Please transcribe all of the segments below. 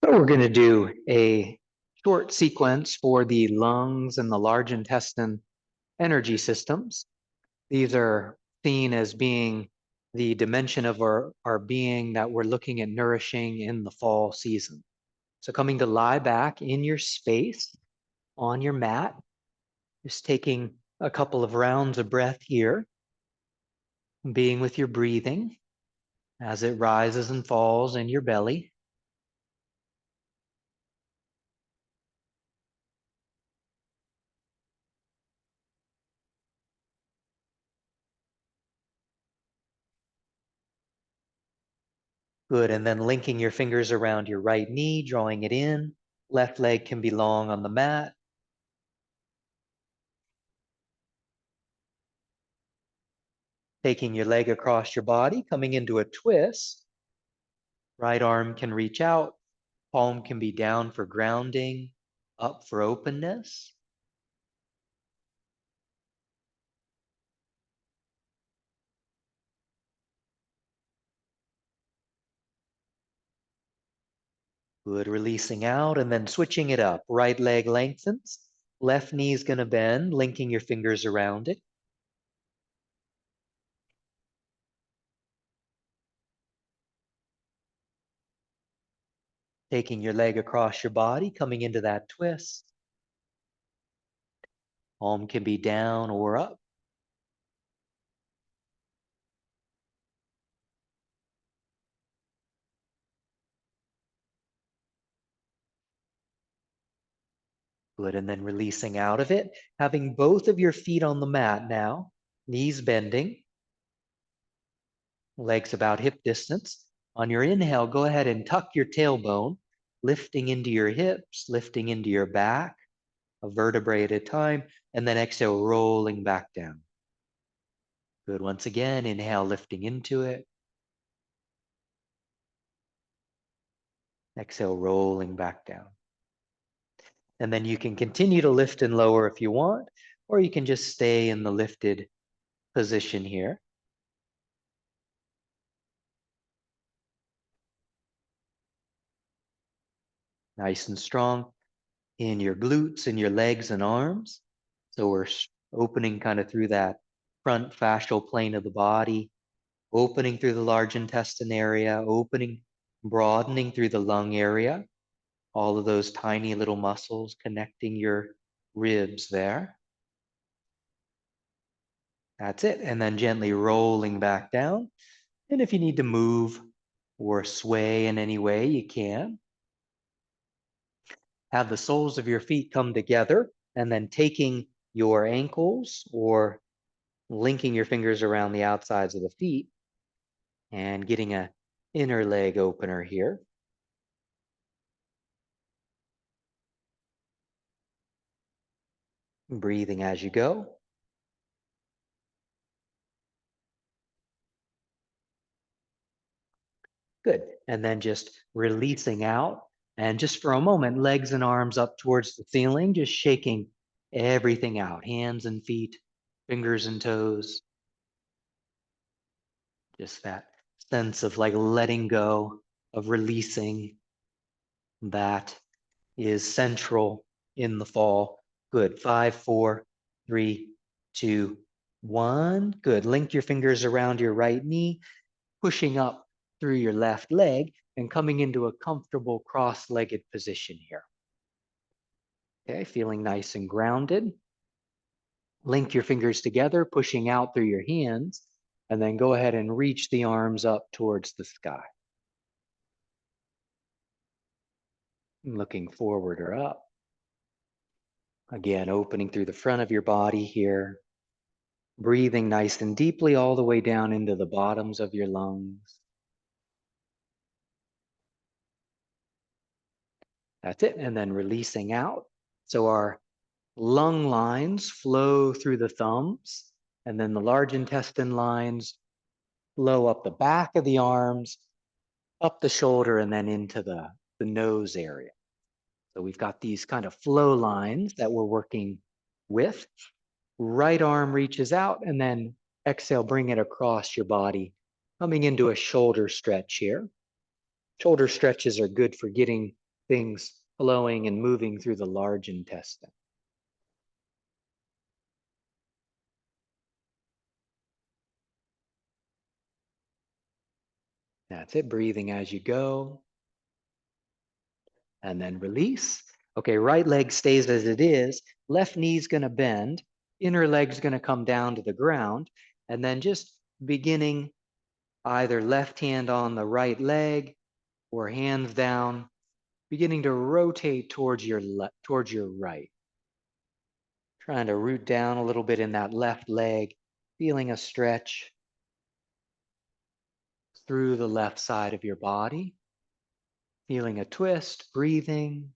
So we're going to do a short sequence for the lungs and the large intestine energy systems. These are seen as being the dimension of our being that we're looking at nourishing in the fall season. So coming to lie back in your space on your mat, just taking a couple of rounds of breath here, being with your breathing as it rises and falls in your belly. Good, and then linking your fingers around your right knee, drawing it in. Left leg can be long on the mat. Taking your leg across your body, coming into a twist. Right arm can reach out, palm can be down for grounding, up for openness. Good, releasing out and then switching it up. Right leg lengthens, left knee is gonna bend, linking your fingers around it. Taking your leg across your body, coming into that twist. Palm can be down or up. Good, and then releasing out of it, having both of your feet on the mat now, knees bending, legs about hip distance. On your inhale, go ahead and tuck your tailbone, lifting into your hips, lifting into your back, a vertebrae at a time, and then exhale, rolling back down. Good, once again, inhale, lifting into it. Exhale, rolling back down. And then you can continue to lift and lower if you want, or you can just stay in the lifted position here. Nice and strong in your glutes and your legs and arms. So we're opening kind of through that front fascial plane of the body, opening through the large intestine area, opening, broadening through the lung area, all of those tiny little muscles connecting your ribs there. That's it. And then gently rolling back down. And if you need to move or sway in any way, you can. Have the soles of your feet come together and then taking your ankles or linking your fingers around the outsides of the feet and getting a inner leg opener here. Breathing as you go. Good. And then just releasing out. And just for a moment, legs and arms up towards the ceiling, just shaking everything out. Hands and feet, fingers and toes. Just that sense of like letting go, of releasing. That is central in the fall. Good. 5, 4, 3, 2, 1. Good. Link your fingers around your right knee, pushing up through your left leg and coming into a comfortable cross-legged position here. Okay, feeling nice and grounded. Link your fingers together, pushing out through your hands, and then go ahead and reach the arms up towards the sky. Looking forward or up. Again, opening through the front of your body here. Breathing nice and deeply all the way down into the bottoms of your lungs. That's it. And then releasing out. So our lung lines flow through the thumbs, and then the large intestine lines flow up the back of the arms, up the shoulder, and then into the nose area. So we've got these kind of flow lines that we're working with. Right arm reaches out, and then exhale, bring it across your body, coming into a shoulder stretch here. Shoulder stretches are good for getting things flowing and moving through the large intestine. That's it, breathing as you go. And then release. Okay, right leg stays as it is. Left knee's going to bend. Inner leg's going to come down to the ground. And then just beginning either left hand on the right leg or hands down, beginning to rotate towards your right. Trying to root down a little bit in that left leg, feeling a stretch through the left side of your body, feeling a twist, breathing.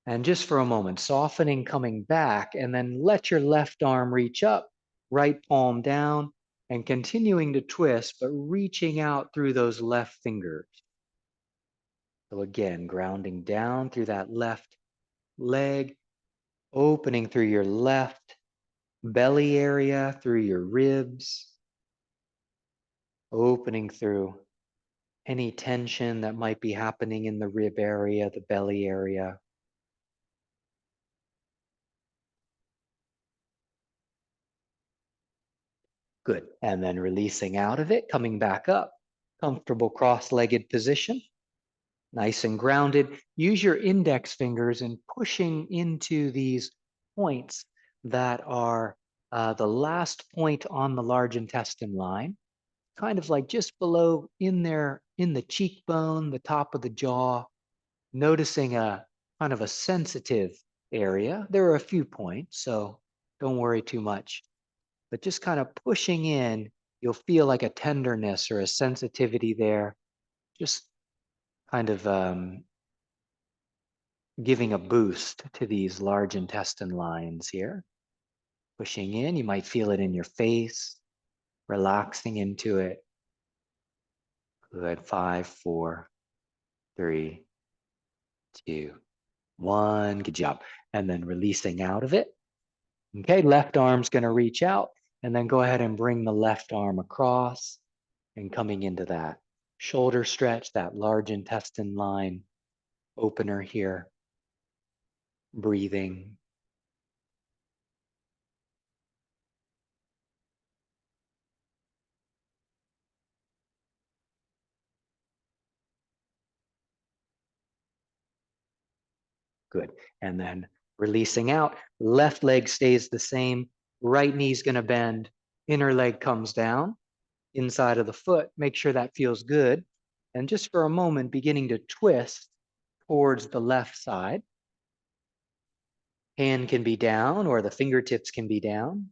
And just for a moment, softening, coming back, and then let your left arm reach up, right palm down, and continuing to twist, but reaching out through those left fingers. So again, grounding down through that left leg, opening through your left belly area, through your ribs, opening through any tension that might be happening in the rib area, the belly area. Good. And then releasing out of it, coming back up, comfortable cross-legged position, nice and grounded. Use your index fingers and pushing into these points that are the last point on the large intestine line, kind of like just below in there, in the cheekbone, the top of the jaw, noticing a kind of a sensitive area. There are a few points, so don't worry too much. But just kind of pushing in, you'll feel like a tenderness or a sensitivity there, just kind of giving a boost to these large intestine lines here. Pushing in, you might feel it in your face, relaxing into it. Good. 5, 4, 3, 2, 1. Good job. And then releasing out of it. Okay, left arm's going to reach out, and then go ahead and bring the left arm across and coming into that shoulder stretch, that large intestine line opener here. Breathing. Good. And then releasing out. Left leg stays the same. Right knee's going to bend. Inner leg comes down. Inside of the foot. Make sure that feels good. And just for a moment, beginning to twist towards the left side. Hand can be down or the fingertips can be down.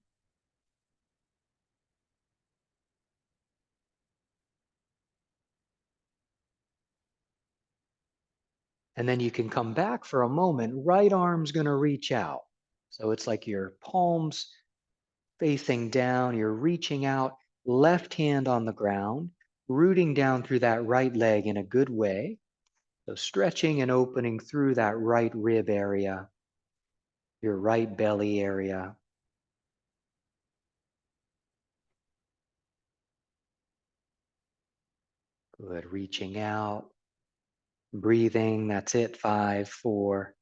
And then you can come back for a moment. Right arm's going to reach out. So it's like your palms facing down. You're reaching out, left hand on the ground, rooting down through that right leg in a good way. So stretching and opening through that right rib area, your right belly area. Good. Reaching out, breathing. That's it. 5, 4,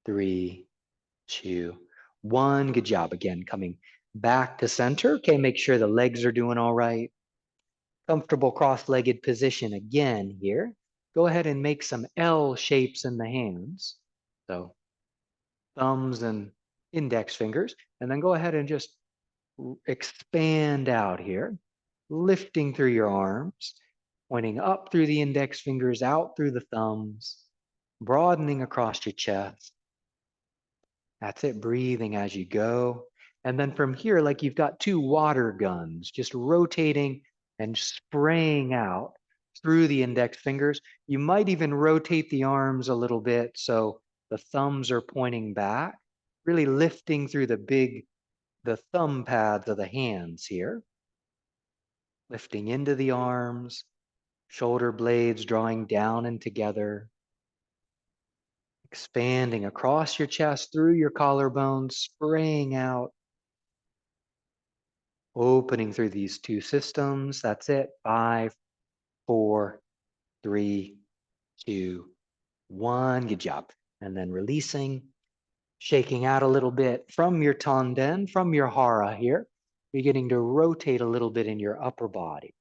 3, 2, 1. Good job. Again, coming back to center. Okay, make sure the legs are doing all right. Comfortable cross-legged position again here. Go ahead and make some L shapes in the hands. So thumbs and index fingers. And then go ahead and just expand out here, lifting through your arms, pointing up through the index fingers, out through the thumbs, broadening across your chest. That's it, breathing as you go. And then from here, like you've got two water guns, just rotating and spraying out through the index fingers. You might even rotate the arms a little bit so the thumbs are pointing back, really lifting through the thumb pads of the hands here. Lifting into the arms, shoulder blades drawing down and together. Expanding across your chest, through your collarbones, spraying out. Opening through these two systems. That's it. 5, 4, 3, 2, 1. Good job. And then releasing, shaking out a little bit from your tanden, from your hara here, beginning to rotate a little bit in your upper body.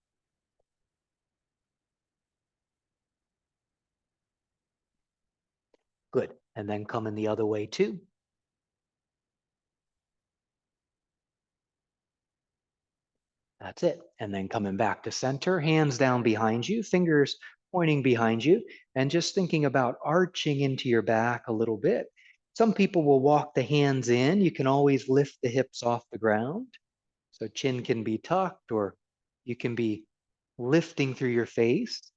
Good. And then coming the other way too. That's it. And then coming back to center, hands down behind you, fingers pointing behind you, and just thinking about arching into your back a little bit. Some people will walk the hands in. You can always lift the hips off the ground. So chin can be tucked, or you can be lifting through your face.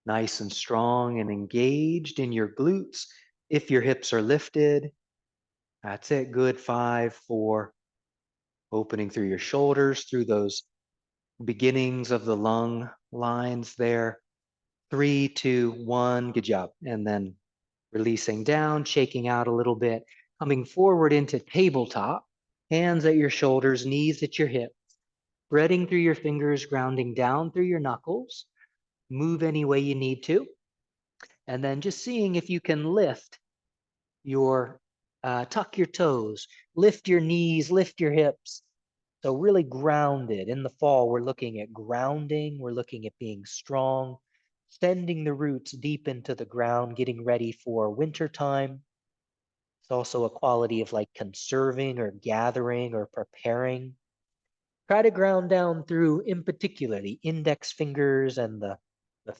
Nice and strong and engaged in your glutes. If your hips are lifted, that's it. Good. 5, 4. Opening through your shoulders, through those beginnings of the lung lines there. 3, 2, 1. Good job. And then releasing down, shaking out a little bit, coming forward into tabletop, hands at your shoulders, knees at your hips, spreading through your fingers, grounding down through your knuckles. Move any way you need to. And then just seeing if you can lift your, tuck your toes, lift your knees, lift your hips. So really grounded. In the fall, we're looking at grounding. We're looking at being strong, sending the roots deep into the ground, getting ready for winter time. It's also a quality of like conserving or gathering or preparing. Try to ground down through, in particular, the index fingers and the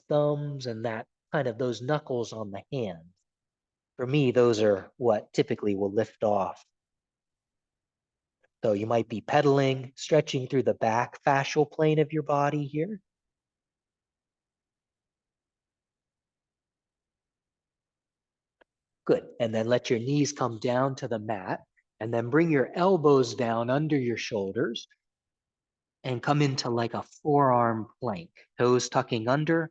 thumbs and that kind of those knuckles on the hand. For me, those are what typically will lift off. So you might be pedaling, stretching through the back fascial plane of your body here. Good. And then let your knees come down to the mat, and then bring your elbows down under your shoulders and come into like a forearm plank. Toes tucking under,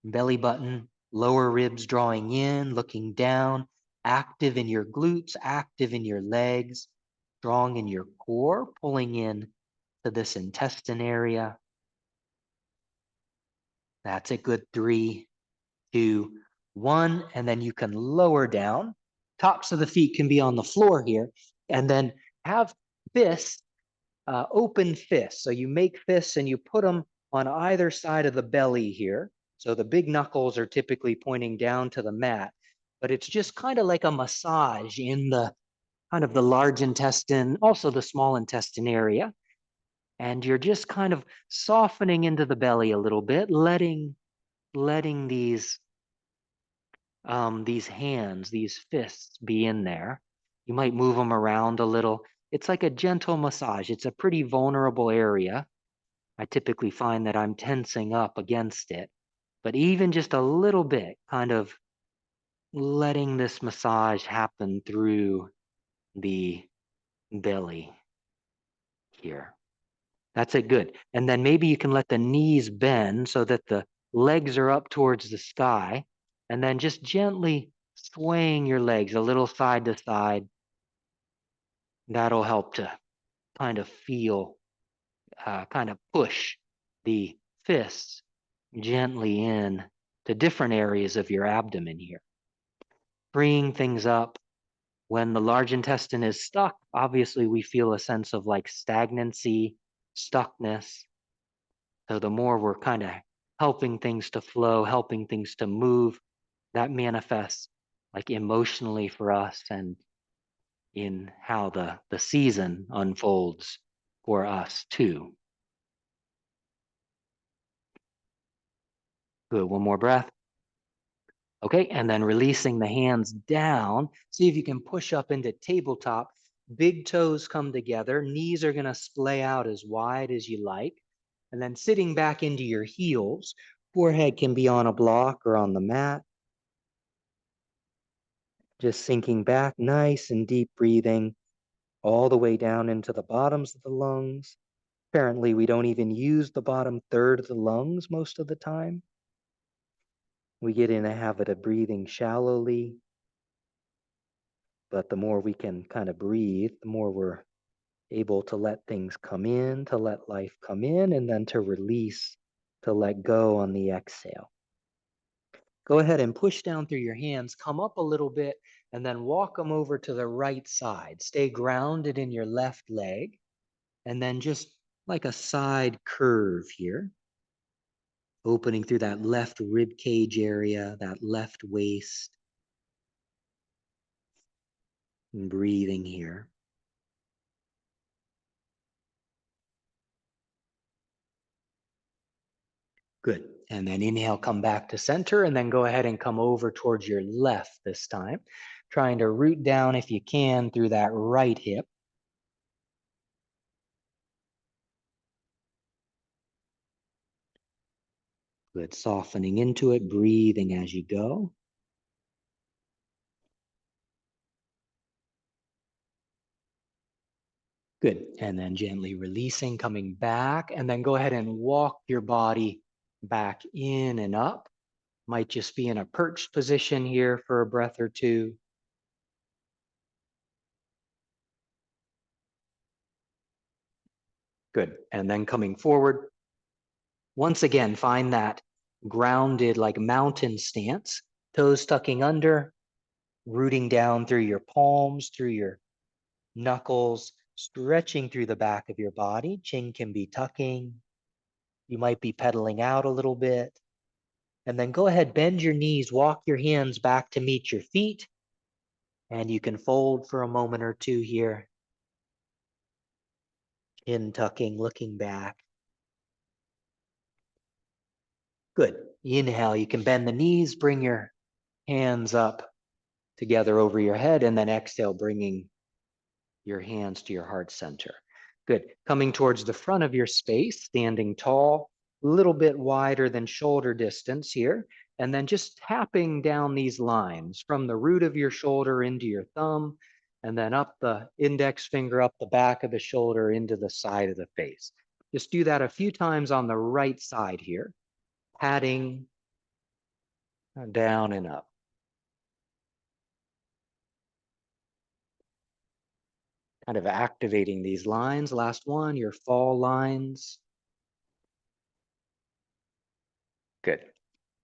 belly button, lower ribs drawing in, looking down, active in your glutes, active in your legs, strong in your core, pulling in to this intestine area. That's a good 3, 2, 1. And then you can lower down. Tops of the feet can be on the floor here. And then have fists, open fists. So you make fists and you put them on either side of the belly here. So the big knuckles are typically pointing down to the mat, but it's just kind of like a massage in the kind of the large intestine, also the small intestine area. And you're just kind of softening into the belly a little bit, letting these hands, these fists be in there. You might move them around a little. It's like a gentle massage. It's a pretty vulnerable area. I typically find that I'm tensing up against it, but even just a little bit, kind of letting this massage happen through the belly here. That's it, good. And then maybe you can let the knees bend so that the legs are up towards the sky, and then just gently swaying your legs a little side to side. That'll help to kind of feel, kind of push the fists gently in to different areas of your abdomen here. Freeing things up. When the large intestine is stuck, obviously we feel a sense of like stagnancy, stuckness. So the more we're kind of helping things to flow, helping things to move, that manifests like emotionally for us and in how the season unfolds for us too. Good, one more breath. Okay, and then releasing the hands down. See if you can push up into tabletop. Big toes come together. Knees are gonna splay out as wide as you like. And then sitting back into your heels. Forehead can be on a block or on the mat. Just sinking back, nice and deep breathing all the way down into the bottoms of the lungs. Apparently, we don't even use the bottom third of the lungs most of the time. We get in a habit of breathing shallowly, but the more we can kind of breathe, the more we're able to let things come in, to let life come in, and then to release to let go on the exhale. Go ahead and push down through your hands, come up a little bit, and then walk them over to the right side. Stay grounded in your left leg, and then just like a side curve here, opening through that left rib cage area, that left waist, and breathing here. Good. And then inhale, come back to center, and then go ahead and come over towards your left this time, trying to root down if you can through that right hip. Good. Softening into it, breathing as you go. Good. And then gently releasing, coming back, and then go ahead and walk your body back in and up. Might just be in a perched position here for a breath or two. Good. And then coming forward. Once again, find that grounded, like mountain stance, toes tucking under, rooting down through your palms, through your knuckles, stretching through the back of your body. Chin can be tucking. You might be pedaling out a little bit. And then go ahead, bend your knees, walk your hands back to meet your feet. And you can fold for a moment or two here. Chin tucking, looking back. Good. Inhale, you can bend the knees, bring your hands up together over your head, and then exhale, bringing your hands to your heart center. Good. Coming towards the front of your space, standing tall, a little bit wider than shoulder distance here, and then just tapping down these lines from the root of your shoulder into your thumb, and then up the index finger, up the back of the shoulder into the side of the face. Just do that a few times on the right side here, patting down and up. Kind of activating these lines. Last one, your fall lines. Good.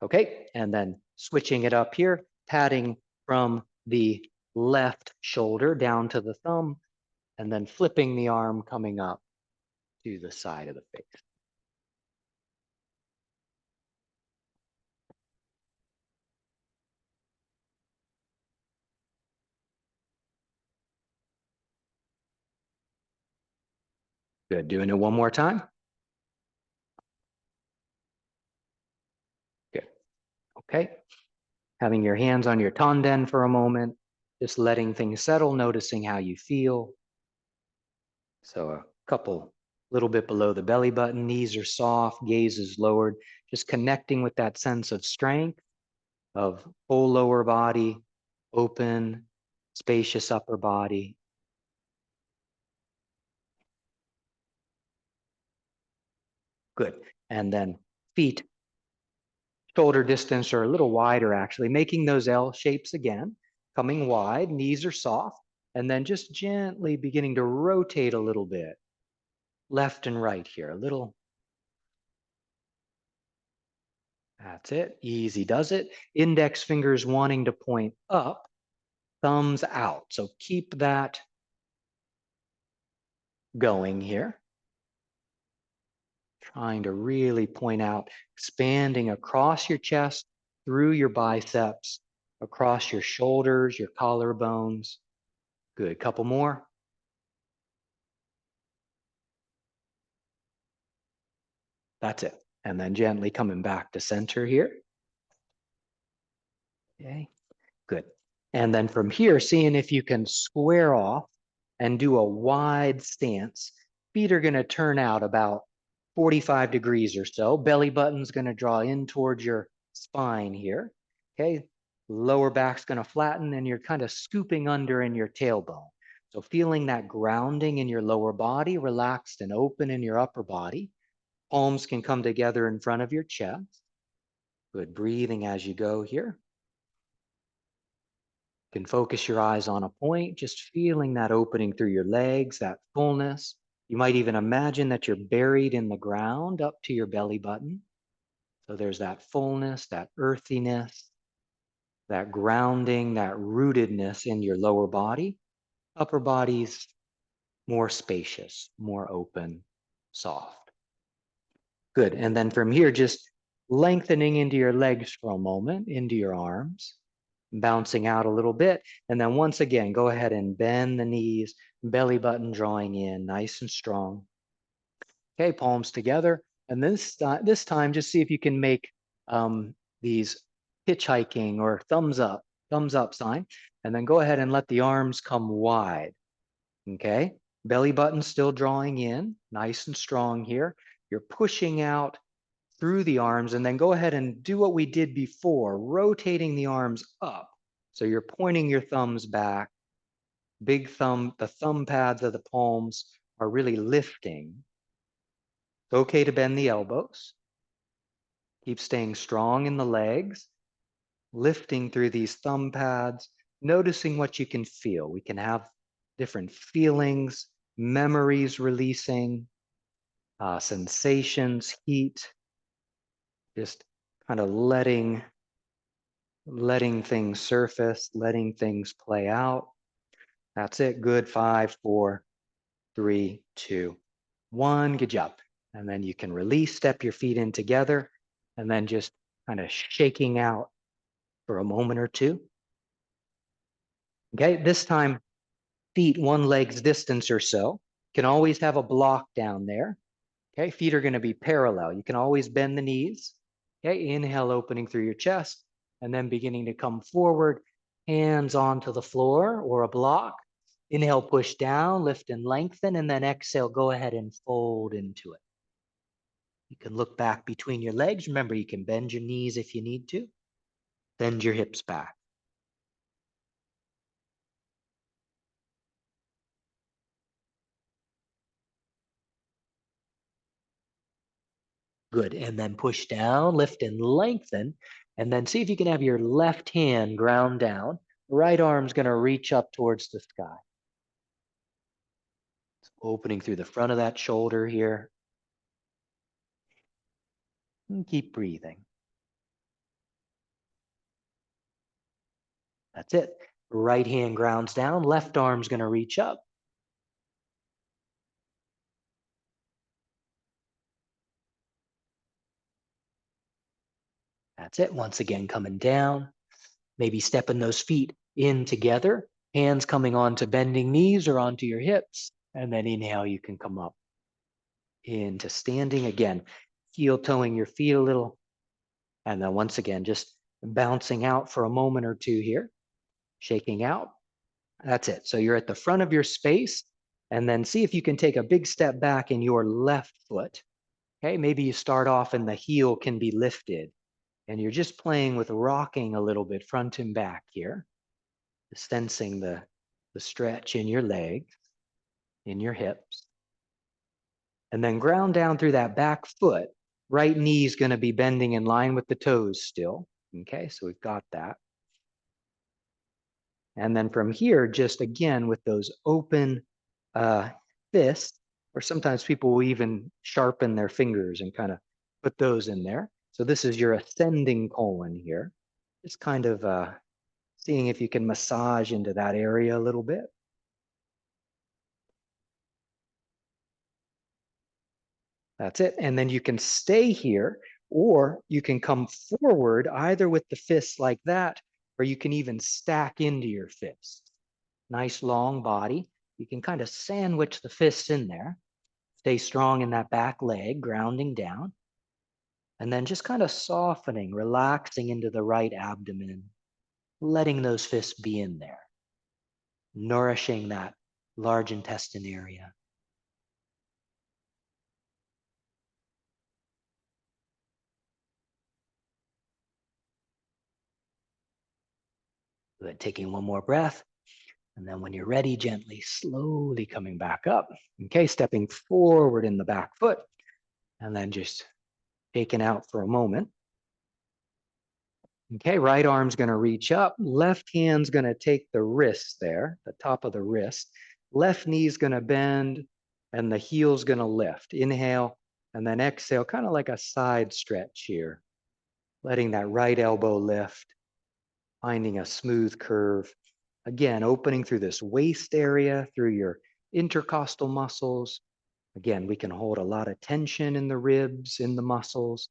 Okay, and then switching it up here, patting from the left shoulder down to the thumb, and then flipping the arm coming up to the side of the face. Good. Doing it one more time. Good. Okay. Having your hands on your tanden for a moment, just letting things settle, noticing how you feel. So a couple, little bit below the belly button, knees are soft, gaze is lowered, just connecting with that sense of strength, of whole lower body, open, spacious upper body. Good. And then feet, shoulder distance or a little wider actually, making those L shapes again, coming wide, knees are soft, and then just gently beginning to rotate a little bit, left and right here, a little. That's it. Easy does it. Index fingers wanting to point up, thumbs out. So keep that going here. Trying to really point out, expanding across your chest, through your biceps, across your shoulders, your collarbones. Good. Couple more. That's it. And then gently coming back to center here. Okay. Good. And then from here, seeing if you can square off and do a wide stance. Feet are going to turn out about 45 degrees or so. Belly button's going to draw in towards your spine here. Okay. Lower back's going to flatten and you're kind of scooping under in your tailbone. So feeling that grounding in your lower body, relaxed and open in your upper body. Palms can come together in front of your chest. Good. Breathing as you go here. You can focus your eyes on a point, just feeling that opening through your legs, that fullness. You might even imagine that you're buried in the ground up to your belly button. So there's that fullness, that earthiness, that grounding, that rootedness in your lower body. Upper body's more spacious, more open, soft. Good. And then from here, just lengthening into your legs for a moment, into your arms, bouncing out a little bit. And then once again, go ahead and bend the knees, belly button drawing in, nice and strong. Okay, palms together. And this time, just see if you can make these hitchhiking or thumbs up sign. And then go ahead and let the arms come wide. Okay, belly button still drawing in, nice and strong here. You're pushing out through the arms, and then go ahead and do what we did before, rotating the arms up. So you're pointing your thumbs back, big thumb, the thumb pads of the palms are really lifting. It's okay to bend the elbows. Keep staying strong in the legs, lifting through these thumb pads, noticing what you can feel. We can have different feelings, memories releasing, sensations, heat, just kind of letting things surface, letting things play out. That's it. Good. 5, 4, 3, 2, 1. Good job. And then you can release, step your feet in together, and then just kind of shaking out for a moment or two. Okay, this time, feet one leg's distance or so. Can always have a block down there. Okay, feet are going to be parallel. You can always bend the knees. Okay, inhale, opening through your chest, and then beginning to come forward, hands onto the floor or a block. Inhale, push down, lift and lengthen, and then exhale, go ahead and fold into it. You can look back between your legs. Remember, you can bend your knees if you need to. Bend your hips back. Good. And then push down, lift and lengthen. And then see if you can have your left hand ground down. Right arm's going to reach up towards the sky. Opening through the front of that shoulder here. And keep breathing. That's it. Right hand grounds down. Left arm's going to reach up. That's it. Once again, coming down. Maybe stepping those feet in together. Hands coming onto bending knees or onto your hips. And then inhale, you can come up into standing again. Heel toeing your feet a little. And then once again, just bouncing out for a moment or two here. Shaking out. That's it. So you're at the front of your space. And then see if you can take a big step back in your left foot. Okay, maybe you start off and the heel can be lifted. And you're just playing with rocking a little bit front and back here. Sensing the stretch in your legs, in your hips. And then ground down through that back foot. Right knee is going to be bending in line with the toes still. Okay, so we've got that. And then from here, just again with those open fists, or sometimes people will even sharpen their fingers and kind of put those in there. So this is your ascending colon here. Just kind of seeing if you can massage into that area a little bit. That's it. And then you can stay here, or you can come forward either with the fists like that, or you can even stack into your fists. Nice long body. You can kind of sandwich the fists in there. Stay strong in that back leg, grounding down. And then just kind of softening, relaxing into the right abdomen, letting those fists be in there, nourishing that large intestine area. Good. Taking one more breath. And then when you're ready, gently, slowly coming back up. Okay, stepping forward in the back foot. And then just taking out for a moment. Okay, right arm's going to reach up. Left hand's going to take the wrist there, the top of the wrist. Left knee's going to bend and the heel's going to lift. Inhale and then exhale, kind of like a side stretch here. letting that right elbow lift, finding a smooth curve. Again, opening through this waist area, through your intercostal muscles. Again, we can hold a lot of tension in the ribs, in the muscles,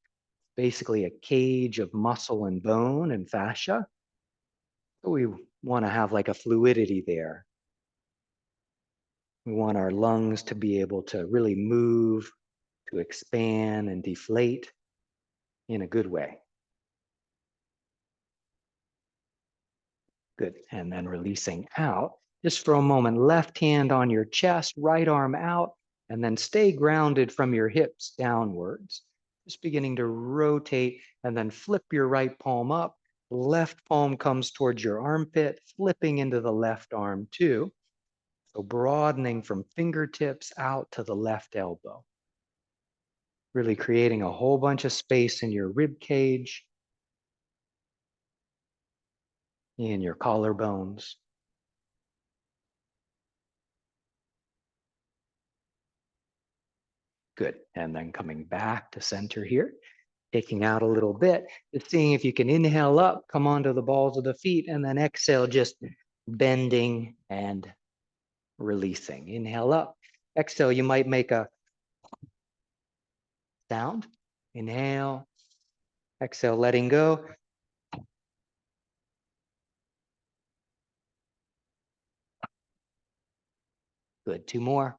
basically a cage of muscle and bone and fascia. So we want to have like a fluidity there. We want our lungs to be able to really move, to expand and deflate in a good way. Good. And then releasing out. Just for a moment, left hand on your chest, right arm out, and then stay grounded from your hips downwards. Just beginning to rotate and then flip your right palm up. Left palm comes towards your armpit, flipping into the left arm too. So broadening from fingertips out to the left elbow. Really creating a whole bunch of space in your rib cage, in your collarbones. Good. And then coming back to center here, taking out a little bit, just seeing if you can inhale up, come onto the balls of the feet, and then exhale, just bending and releasing. Inhale up. Exhale, you might make a sound. Inhale. Exhale, letting go. Good. Two more.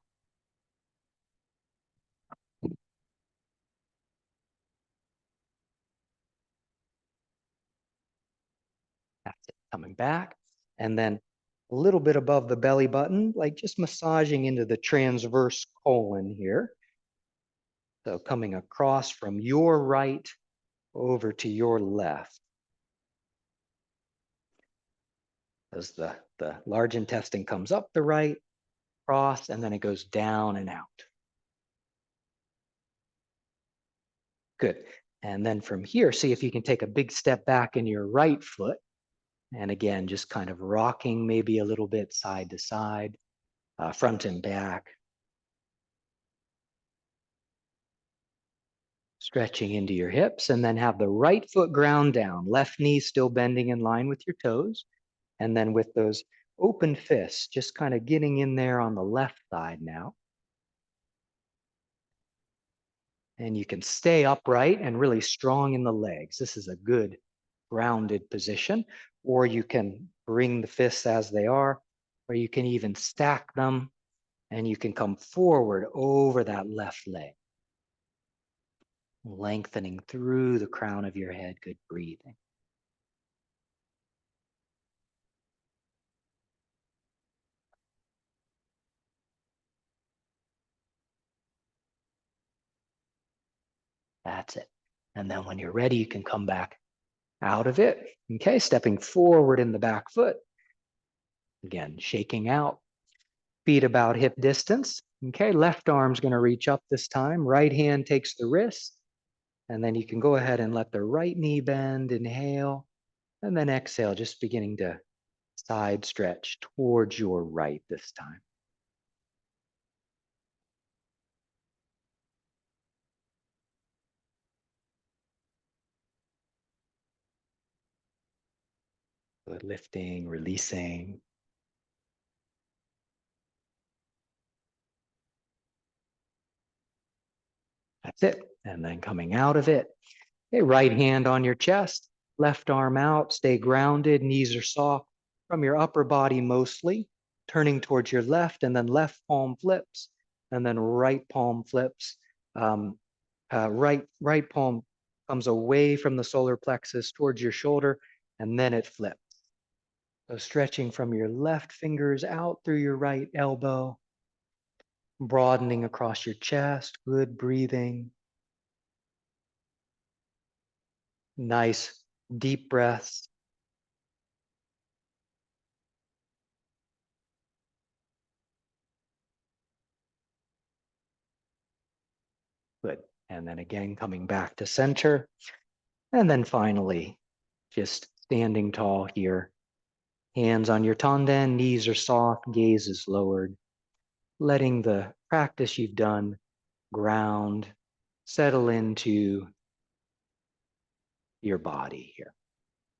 That's it. Coming back. And then a little bit above the belly button, like just massaging into the transverse colon here. So coming across from your right over to your left. As the large intestine comes up the right, cross, and then it goes down and out. Good. And then from here, see if you can take a big step back in your right foot. And again, just kind of rocking maybe a little bit side to side, front and back. Stretching into your hips, and then have the right foot ground down, left knee still bending in line with your toes. And then with those open fists, just kind of getting in there on the left side now. And you can stay upright and really strong in the legs. This is a good grounded position. Or you can bring the fists as they are, or you can even stack them, and you can come forward over that left leg. Lengthening through the crown of your head. Good breathing. That's it. And then when you're ready, you can come back out of it. Okay, stepping forward in the back foot. Again, shaking out. Feet about hip distance. Okay, left arm's going to reach up this time. Right hand takes the wrist. And then you can go ahead and let the right knee bend. Inhale. And then exhale, just beginning to side stretch towards your right this time. Good, lifting, releasing. That's it. And then coming out of it. Okay, right hand on your chest, left arm out, stay grounded, knees are soft from your upper body mostly, turning towards your left, and then left palm flips, and then right palm flips. Right palm comes away from the solar plexus towards your shoulder, and then it flips. So stretching from your left fingers out through your right elbow, broadening across your chest, good breathing. Nice deep breaths. Good. And then again, coming back to center. And then finally, just standing tall here. Hands on your tanden, knees are soft, gaze is lowered. Letting the practice you've done ground, settle into your body here.